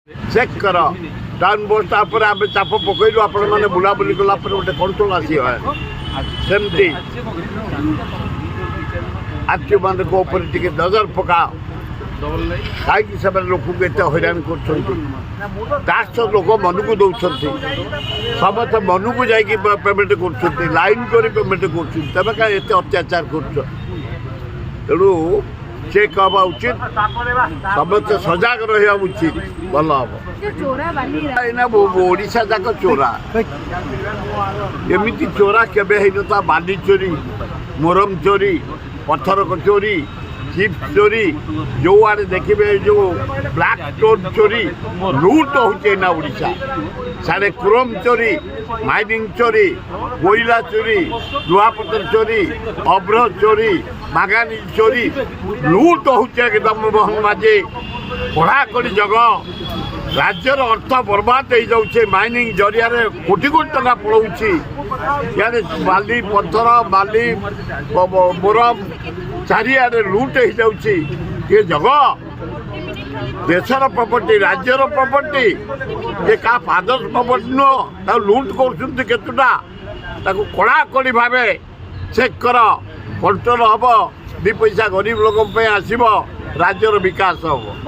Check कर town बस आम चाप पकड़ू आपण मैंने बुलाबुली कलापर गोटे कंट्रोल आसमती आर्थिक मान नजर पकाओ कहीं लोक हैरान कर लोक मन को दौरान समस्त मन को जा पेमेंट कर लाइन कर पेमेंट कर कहीं अत्याचार कर तेणु चेक हवा उचित समस्त सजग रहा उचित भल हम ओडिशा जाक चोरा एमती चोरा केबे था बाली चोरी मोरम चोरी पत्थर चोरी चिप्स चोरी जो आड़े देखिए जो ब्लैक स्टोन चोरी लूट होचे ना ओडिशा सारे क्रोम चोरी माइनिंग चोरी कोयला चोरी लुहापत्र चोरी अभ्र चोरी मागानी चोरी लूट होचे एकदम मोहन माझी पढ़ाकड़ी जगह राज्यर अर्थ बर्बाद हो जाऊे माइनिंग जरिया कोटी कोटी टका पड़ोची यार बाली पत्थर बाली मोरम चारिआडे लूट हो जाऊे ये जगह देशर प्रॉपर्टी राज्यर प्रॉपर्टी ये क्या फादर्स प्रॉपर्टी नुह लूट कर कड़ाकड़ी भाव चेक कर कंट्रोल हम 2 पैसा गरीब लोक आसब राज्यर विकास हम।